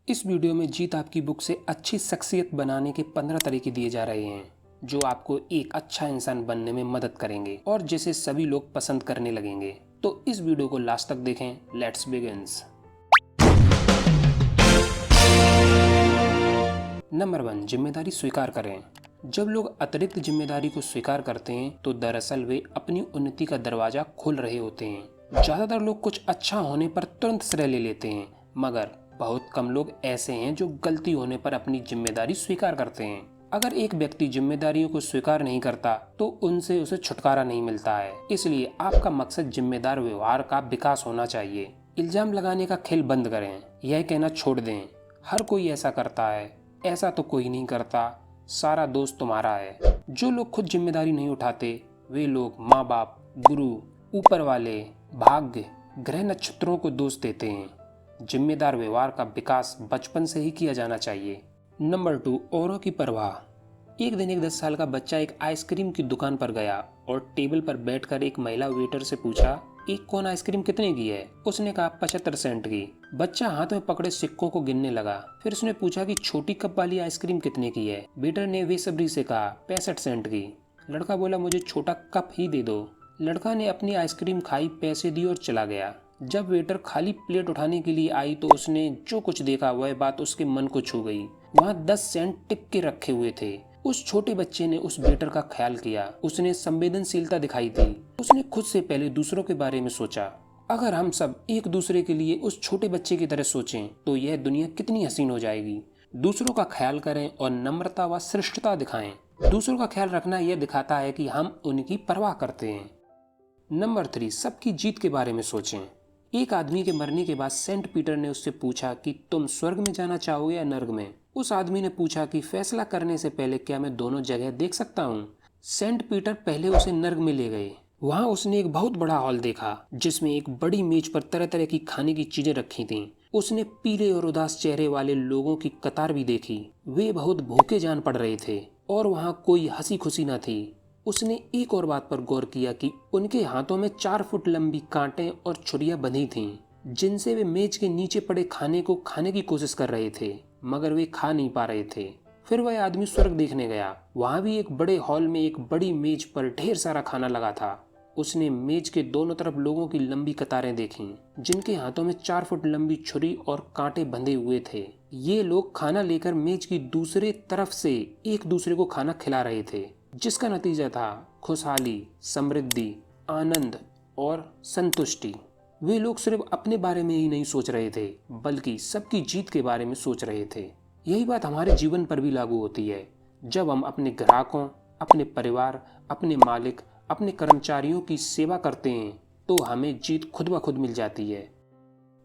इस वीडियो में जीत आपकी बुक से अच्छी शख्सियत बनाने के 15 तरीके दिए जा रहे हैं जो आपको एक अच्छा इंसान बनने में मदद करेंगे और जिसे सभी लोग पसंद करने लगेंगे। तो इस वीडियो को लास्ट तक देखें। Let's begins. नंबर 1, जिम्मेदारी स्वीकार करें। जब लोग अतिरिक्त जिम्मेदारी को स्वीकार करते हैं तो दरअसल वे अपनी उन्नति का दरवाजा खोल रहे होते हैं। ज्यादातर लोग कुछ अच्छा होने पर तुरंत श्रेय ले लेते हैं, मगर बहुत कम लोग ऐसे हैं जो गलती होने पर अपनी जिम्मेदारी स्वीकार करते हैं। अगर एक व्यक्ति जिम्मेदारियों को स्वीकार नहीं करता तो उनसे उसे छुटकारा नहीं मिलता है। इसलिए आपका मकसद जिम्मेदार व्यवहार का विकास होना चाहिए। इल्जाम लगाने का खेल बंद करें। यह कहना छोड़ दें, हर कोई ऐसा करता है, ऐसा तो कोई नहीं करता, सारा दोष तुम्हारा है। जो लोग खुद जिम्मेदारी नहीं उठाते वे लोग माँ बाप, गुरु, ऊपर वाले, भाग्य, ग्रह नक्षत्रों को दोष देते हैं। जिम्मेदार व्यवहार का विकास बचपन से ही किया जाना चाहिए। नंबर 2, औरों की परवाह। एक दिन एक 10 साल का बच्चा एक आइसक्रीम की दुकान पर गया और टेबल पर बैठकर एक महिला वेटर से पूछा, एक कोन आइसक्रीम कितने की है? उसने कहा 75 सेंट की। बच्चा हाथ में पकड़े सिक्कों को गिनने लगा। फिर उसने पूछा कि छोटी कप वाली आइसक्रीम कितने की है? वेटर ने बेसब्री से कहा 65 सेंट की। लड़का बोला, मुझे छोटा कप ही दे दो। लड़का ने अपनी आइसक्रीम खाई, पैसे दिए और चला गया। जब वेटर खाली प्लेट उठाने के लिए आई तो उसने जो कुछ देखा वह बात उसके मन को छू गई। वहाँ 10 सेंट टिप के रखे हुए थे। उस छोटे बच्चे ने उस वेटर का ख्याल किया। उसने संवेदनशीलता दिखाई दी। उसने खुद से पहले दूसरों के बारे में सोचा। अगर हम सब एक दूसरे के लिए उस छोटे बच्चे की तरह सोचें तो यह दुनिया कितनी हसीन हो जाएगी। दूसरों का ख्याल करें और नम्रता व श्रेष्ठता दिखाएं। दूसरों का ख्याल रखना यह दिखाता है कि हम उनकी परवाह करते हैं। नंबर 3, सबकी जीत के बारे में सोचें। एक आदमी के मरने के बाद सेंट पीटर ने उससे पूछा कि तुम स्वर्ग में जाना चाहोगे या नर्क में? उस आदमी ने पूछा कि फैसला करने से पहले क्या मैं दोनों जगह देख सकता हूँ? सेंट पीटर पहले उसे नर्क में ले गए। वहाँ उसने एक बहुत बड़ा हॉल देखा जिसमें एक बड़ी मेज पर तरह तरह की खाने की चीजें रखी थीं। उसने पीले और उदास चेहरे वाले लोगों की कतार भी देखी। वे बहुत भूखे जान पड़ रहे थे और वहाँ कोई हंसी खुशी न थी। उसने एक और बात पर गौर किया कि उनके हाथों में 4 फुट लंबी कांटे और छुरियां बंधी थीं, जिनसे वे मेज के नीचे पड़े खाने को खाने की कोशिश कर रहे थे, मगर वे खा नहीं पा रहे थे। फिर वह आदमी स्वर्ग देखने गया। वहां भी एक बड़े हॉल में एक बड़ी मेज पर ढेर सारा खाना लगा था। उसने मेज के दोनों तरफ लोगों की लंबी कतारें देखीं, जिनके हाथों में 4 फुट लंबी छुरी और कांटे बंधे हुए थे। ये लोग खाना लेकर मेज की दूसरे तरफ से एक दूसरे को खाना खिला रहे थे, जिसका नतीजा था खुशहाली, समृद्धि, आनंद और संतुष्टि। वे लोग सिर्फ अपने बारे में ही नहीं सोच रहे थे, बल्कि सबकी जीत के बारे में सोच रहे थे। यही बात हमारे जीवन पर भी लागू होती है। जब हम अपने ग्राहकों, अपने परिवार, अपने मालिक, अपने कर्मचारियों की सेवा करते हैं तो हमें जीत खुद ब खुद मिल जाती है।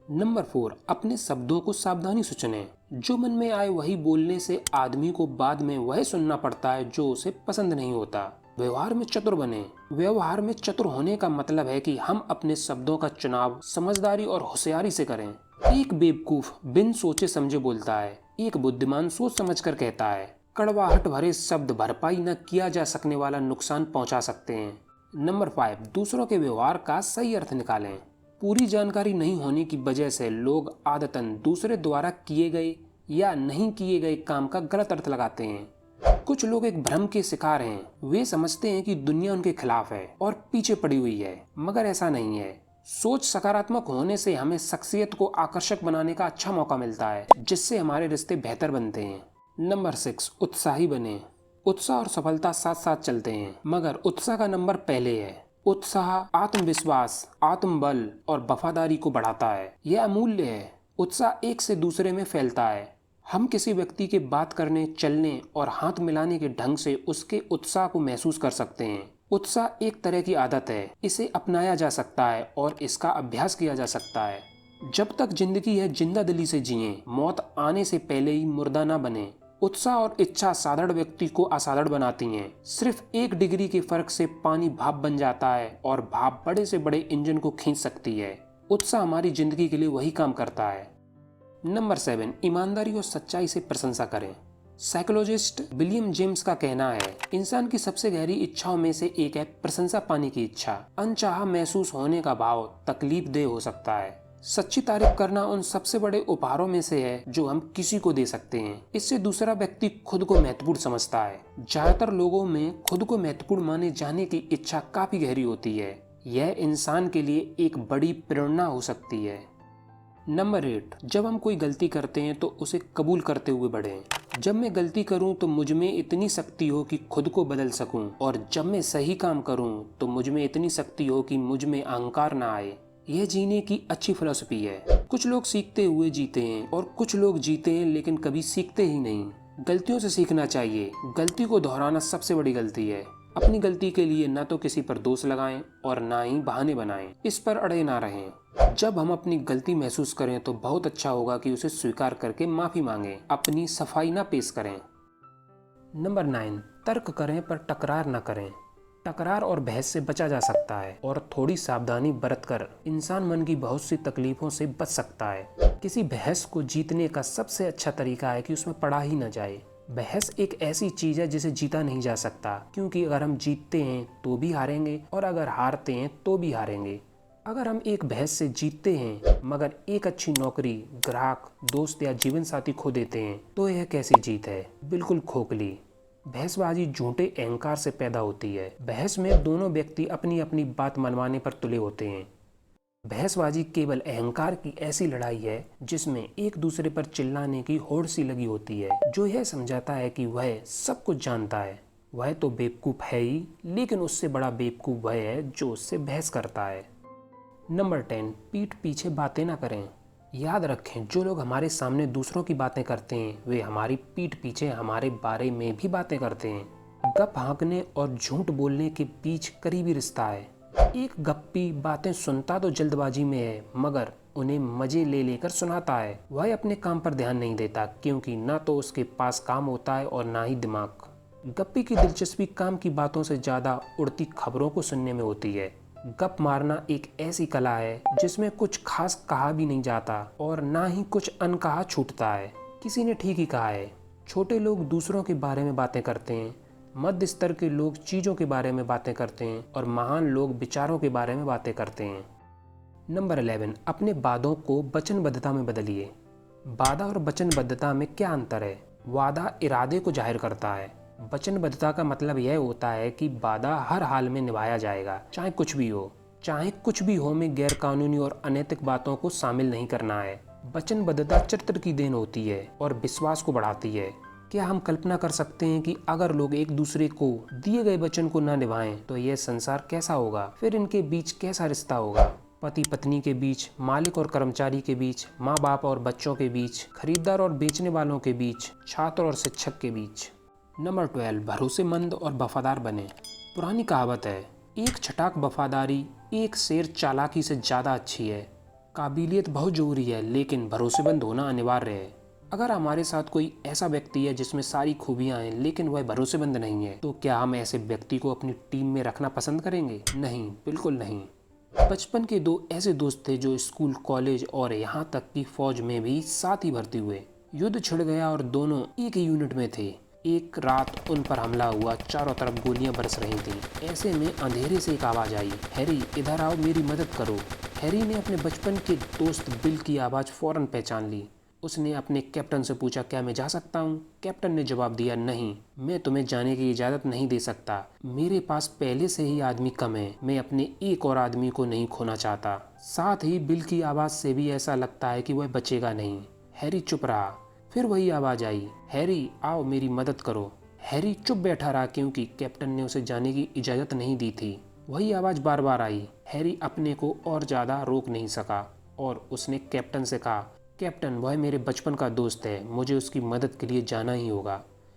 नंबर 4, अपने शब्दों को सावधानी से चुनें। जो मन में आए वही बोलने से आदमी को बाद में वह सुनना पड़ता है जो उसे पसंद नहीं होता। व्यवहार में चतुर बने। व्यवहार में चतुर होने का मतलब है कि हम अपने शब्दों का चुनाव समझदारी और होशियारी से करें। एक बेवकूफ बिन सोचे समझे बोलता है, एक बुद्धिमान सोच समझ कर कहता है। कड़वाहट भरे शब्द भरपाई न किया जा सकने वाला नुकसान पहुंचा सकते हैं। नंबर 5, दूसरों के व्यवहार का सही अर्थ निकालें। पूरी जानकारी नहीं होने की वजह से लोग आदतन दूसरे द्वारा किए गए या नहीं किए गए काम का गलत अर्थ लगाते हैं। कुछ लोग एक भ्रम के शिकार हैं। वे समझते हैं कि दुनिया उनके खिलाफ है और पीछे पड़ी हुई है, मगर ऐसा नहीं है। सोच सकारात्मक होने से हमें शख्सियत को आकर्षक बनाने का अच्छा मौका मिलता है, जिससे हमारे रिश्ते बेहतर बनते हैं। नंबर 6, उत्साही बने। उत्साह और सफलता साथ साथ चलते हैं, मगर उत्साह का नंबर पहले है। उत्साह आत्मविश्वास, आत्मबल और वफादारी को बढ़ाता है। यह अमूल्य है। उत्साह एक से दूसरे में फैलता है। हम किसी व्यक्ति के बात करने, चलने और हाथ मिलाने के ढंग से उसके उत्साह को महसूस कर सकते हैं। उत्साह एक तरह की आदत है। इसे अपनाया जा सकता है और इसका अभ्यास किया जा सकता है। जब तक जिंदगी है जिंदा दिली से जिएं, मौत आने से पहले ही मुर्दा ना बने। उत्साह और इच्छा साधारण व्यक्ति को असाधारण बनाती हैं। सिर्फ 1 डिग्री के फर्क से पानी भाप बन जाता है और भाप बड़े से बड़े इंजन को खींच सकती है। उत्साह हमारी जिंदगी के लिए वही काम करता है। नंबर 7, ईमानदारी और सच्चाई से प्रशंसा करें। साइकोलॉजिस्ट विलियम जेम्स का कहना है, इंसान की सबसे गहरी इच्छाओं में से एक है प्रशंसा पाने की इच्छा। अनचाहा महसूस होने का भाव तकलीफ देह हो सकता है, सच्ची तारीफ करना उन सबसे बड़े उपहारों में से है जो हम किसी को दे सकते हैं। इससे दूसरा व्यक्ति खुद को महत्वपूर्ण समझता है। ज्यादातर लोगों में खुद को महत्वपूर्ण माने जाने की इच्छा काफी गहरी होती है। यह इंसान के लिए एक बड़ी प्रेरणा हो सकती है। नंबर 8, जब हम कोई गलती करते हैं तो उसे कबूल करते हुए बढ़ें। जब मैं गलती करूं तो मुझ में इतनी शक्ति हो कि खुद को बदल सकूं, और जब मैं सही काम करूं तो मुझ में इतनी शक्ति हो कि मुझ में अहंकार ना आए। यह जीने की अच्छी फिलॉसफी है। कुछ लोग सीखते हुए जीते हैं और कुछ लोग जीते हैं लेकिन कभी सीखते ही नहीं। गलतियों से सीखना चाहिए। गलती को दोहराना सबसे बड़ी गलती है। अपनी गलती के लिए ना तो किसी पर दोष लगाएं और ना ही बहाने बनाएं। इस पर अड़े ना रहें। जब हम अपनी गलती महसूस करें तो बहुत अच्छा होगा कि उसे स्वीकार करके माफी मांगें, अपनी सफाई ना पेश करें। नंबर 9, तर्क करें पर टकरार ना करें। टकरार और बहस से बचा जा सकता है और थोड़ी सावधानी बरतकर इंसान मन की बहुत सी तकलीफों से बच सकता है। किसी बहस को जीतने का सबसे अच्छा तरीका है कि उसमें पड़ा ही न जाए। बहस एक ऐसी चीज है जिसे जीता नहीं जा सकता, क्योंकि अगर हम जीतते हैं तो भी हारेंगे और अगर हारते हैं तो भी हारेंगे। अगर हम एक बहस से जीतते हैं मगर एक अच्छी नौकरी, ग्राहक, दोस्त या जीवन साथी खो देते हैं तो यह कैसी जीत है? बिल्कुल खोखली। बहसबाजी झूठे अहंकार से पैदा होती है। बहस में दोनों व्यक्ति अपनी अपनी बात मनवाने पर तुले होते हैं। बहसबाजी केवल अहंकार की ऐसी लड़ाई है जिसमें एक दूसरे पर चिल्लाने की होड़ सी लगी होती है, जो यह समझाता है कि वह सब कुछ जानता है। वह तो बेवकूफ है ही, लेकिन उससे बड़ा बेवकूफ वह है जो उससे बहस करता है। नंबर 10, पीठ पीछे बातें ना करें। याद रखें, जो लोग हमारे सामने दूसरों की बातें करते हैं वे हमारी पीठ पीछे हमारे बारे में भी बातें करते हैं। गप हाँकने और झूठ बोलने के बीच करीबी रिश्ता है। एक गप्पी बातें सुनता तो जल्दबाजी में है, मगर उन्हें मजे ले लेकर सुनाता है। वह अपने काम पर ध्यान नहीं देता, क्योंकि ना तो उसके पास काम होता है और ना ही दिमाग। गप्पी की दिलचस्पी काम की बातों से ज्यादा उड़ती खबरों को सुनने में होती है। गप मारना एक ऐसी कला है जिसमें कुछ खास कहा भी नहीं जाता और ना ही कुछ अनकहा छूटता है। किसी ने ठीक ही कहा है, छोटे लोग दूसरों के बारे में बातें करते हैं, मध्य स्तर के लोग चीज़ों के बारे में बातें करते हैं और महान लोग विचारों के बारे में बातें करते हैं। नंबर 11, अपने वादों को वचनबद्धता में बदलिए। वादा और वचनबद्धता में क्या अंतर है? वादा इरादे को जाहिर करता है। वचनबद्धता का मतलब यह होता है कि वादा हर हाल में निभाया जाएगा, चाहे कुछ भी हो। चाहे कुछ भी हो में गैरकानूनी और अनैतिक बातों को शामिल नहीं करना है। वचनबद्धता चरित्र की देन होती है और विश्वास को बढ़ाती है। क्या हम कल्पना कर सकते हैं कि अगर लोग एक दूसरे को दिए गए वचन को न निभाएं तो यह संसार कैसा होगा? फिर इनके बीच कैसा रिश्ता होगा? पति पत्नी के बीच, मालिक और कर्मचारी के बीच, माँ बाप और बच्चों के बीच, खरीदार और बेचने वालों के बीच, छात्र और शिक्षक के बीच। नंबर 12, भरोसेमंद और वफादार बने। पुरानी कहावत है, एक छटाक वफादारी एक शेर चालाकी से ज़्यादा अच्छी है। काबिलियत बहुत जरूरी है, लेकिन भरोसेमंद होना अनिवार्य है। अगर हमारे साथ कोई ऐसा व्यक्ति है जिसमें सारी खूबियां हैं लेकिन वह भरोसेमंद नहीं है, तो क्या हम ऐसे व्यक्ति को अपनी टीम में रखना पसंद करेंगे? नहीं, बिल्कुल नहीं। बचपन के दो ऐसे दोस्त थे जो स्कूल, कॉलेज और यहाँ तक कि फौज में भी साथ ही भर्ती हुए। युद्ध छिड़ गया और दोनों एक ही यूनिट में थे। एक रात उन पर हमला हुआ, चारों तरफ गोलियां बरस रही थीं। ऐसे में अंधेरे से एक आवाज़ आई, हैरी इधर आओ, मेरी मदद करो। हैरी ने अपने बचपन के दोस्त बिल की आवाज़ फौरन पहचान ली। उसने अपने कैप्टन से पूछा, क्या मैं जा सकता हूँ? कैप्टन ने जवाब दिया, नहीं, मैं तुम्हें जाने की इजाज़त नहीं दे सकता। मेरे पास पहले से ही आदमी कम है। मैं अपने एक और आदमी को नहीं खोना चाहता। साथ ही बिल की आवाज़ से भी ऐसा लगता है कि वह बचेगा नहीं। हैरी चुप रहा। फिर वही आवाज़ आई, हैरी आओ, मेरी मदद करो। हैरी चुप बैठा रहा क्योंकि कैप्टन ने उसे जाने की इजाज़त नहीं दी थी। वही आवाज़ बार बार आई। हैरी अपने को और ज़्यादा रोक नहीं सका और उसने कैप्टन से कहा, कैप्टन वह मेरे बचपन का दोस्त है, मुझे उसकी मदद के लिए जाना ही होगा।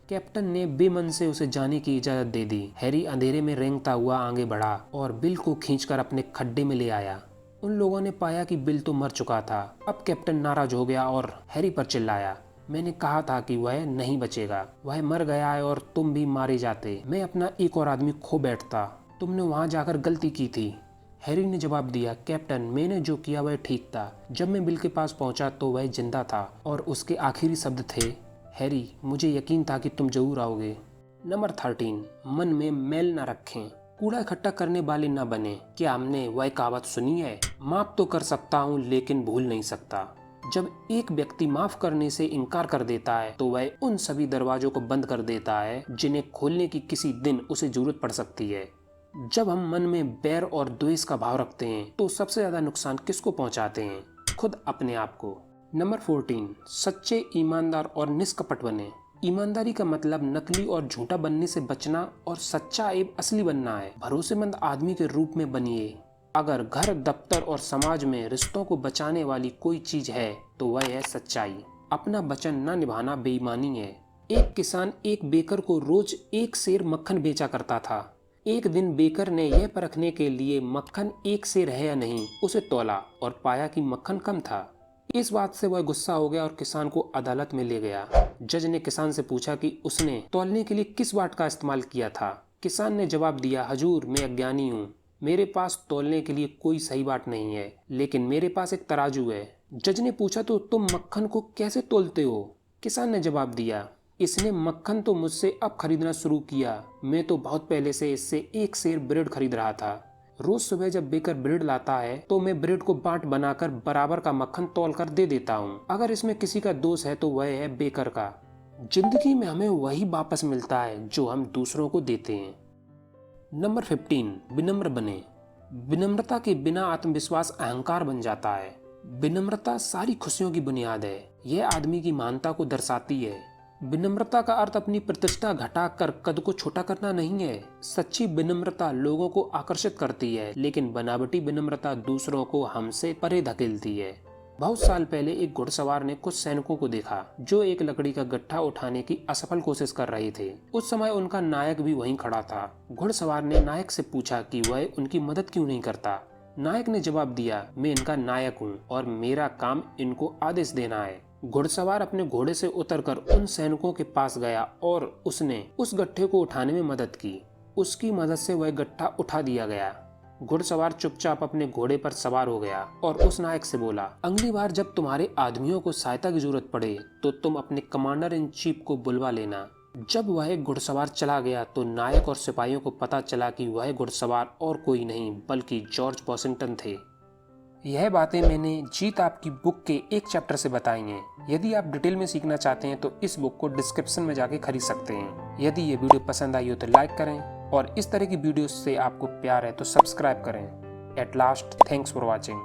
कैप्टन ने बेमन से उसे जाने की इजाज़त दे दी। हैरी अंधेरे में रेंगता हुआ आगे बढ़ा और बिल को खींचकर अपने खड्डे में ले आया। उन लोगों ने पाया कि बिल तो मर चुका था। अब कैप्टन नाराज हो गया और हैरी पर चिल्लाया, मैंने कहा था कि वह नहीं बचेगा। वह मर गया है और तुम भी मारे जाते। मैं अपना एक और आदमी खो बैठता। तुमने वहां जाकर गलती की थी। हैरी ने जवाब दिया, कैप्टन मैंने जो किया वह ठीक था। जब मैं बिल के पास पहुंचा तो वह जिंदा था और उसके आखिरी शब्द थे, हैरी मुझे यकीन था कि तुम जरूर आओगे। नंबर 13, मन में मैल न रखें। कूड़ा इकट्ठा करने वाले न बने। क्या हमने वह कहावत सुनी है, माफ तो कर सकता हूँ लेकिन भूल नहीं सकता। जब एक व्यक्ति माफ करने से इनकार कर देता है तो वह उन सभी दरवाजों को बंद कर देता है जिन्हें खोलने की किसी दिन उसे जरूरत पड़ सकती है। जब हम मन में बैर और द्वेष का भाव रखते हैं तो सबसे ज्यादा नुकसान किसको पहुंचाते हैं? खुद अपने आप को। नंबर 14, सच्चे, ईमानदार और निष्कपट बने। ईमानदारी का मतलब नकली और झूठा बनने से बचना और सच्चा एवं असली बनना है। भरोसेमंद आदमी के रूप में बनिए। अगर घर, दफ्तर और समाज में रिश्तों को बचाने वाली कोई चीज है तो वह है सच्चाई। अपना वचन न निभाना बेईमानी है। एक किसान एक बेकर को रोज 1 सेर मक्खन बेचा करता था। एक दिन बेकर ने यह परखने के लिए मक्खन 1 सेर है या नहीं उसे तौला और पाया कि मक्खन कम था। इस बात से वह गुस्सा हो गया और किसान को अदालत में ले गया। जज ने किसान से पूछा कि उसने तौलने के लिए किस वाट का इस्तेमाल किया था। किसान ने जवाब दिया, हजूर मैं अज्ञानी हूँ, मेरे पास तौलने के लिए कोई सही बाट नहीं है, लेकिन मेरे पास एक तराजू है। जज ने पूछा, तो तुम मक्खन को कैसे तौलते हो? किसान ने जवाब दिया, इसने मक्खन तो मुझसे अब खरीदना शुरू किया, मैं तो बहुत पहले से इससे 1 सेर ब्रेड खरीद रहा था। रोज सुबह जब बेकर ब्रेड लाता है तो मैं ब्रेड को बांट बनाकर बराबर का मक्खन तौल कर दे देता हूँ। अगर इसमें किसी का दोष है तो वह है बेकर का। जिंदगी में हमें वही वापस मिलता है जो हम दूसरों को देते हैं। नंबर 15, विनम्र बने। विनम्रता के बिना आत्मविश्वास अहंकार बन जाता है। विनम्रता सारी खुशियों की बुनियाद है। यह आदमी की महानता को दर्शाती है। विनम्रता का अर्थ अपनी प्रतिष्ठा घटाकर कद को छोटा करना नहीं है। सच्ची विनम्रता लोगों को आकर्षित करती है, लेकिन बनावटी विनम्रता दूसरों को हमसे परे धकेलती है। बहुत साल पहले एक घुड़सवार ने कुछ सैनिकों को देखा जो एक लकड़ी का गट्ठा उठाने की असफल कोशिश कर रहे थे। उस समय उनका नायक भी वहीं खड़ा था। घुड़सवार ने नायक से पूछा कि वह उनकी मदद क्यों नहीं करता। नायक ने जवाब दिया, मैं इनका नायक हूँ और मेरा काम इनको आदेश देना है। घुड़सवार अपने घोड़े से उतरकर उन सैनिकों के पास गया और उसने उस गट्ठे को उठाने में मदद की। उसकी मदद से वह गट्ठा उठा दिया गया। घुड़सवार चुपचाप अपने घोड़े पर सवार हो गया और उस नायक से बोला, अगली बार जब तुम्हारे आदमियों को सहायता की जरूरत पड़े तो तुम अपने कमांडर इन चीफ को बुलवा लेना। जब वह घुड़सवार चला गया तो नायक और सिपाहियों को पता चला कि वह घुड़सवार और कोई नहीं बल्कि जॉर्ज वॉशिंगटन थे। यह बातें मैंने जीत आपकी बुक के एक चैप्टर से बताई हैं। यदि आप डिटेल में सीखना चाहते हैं तो इस बुक को डिस्क्रिप्शन में जाके खरीद सकते हैं। यदि ये वीडियो पसंद आई हो तो लाइक करें और इस तरह की वीडियोस से आपको प्यार है तो सब्सक्राइब करें। At last, thanks for watching.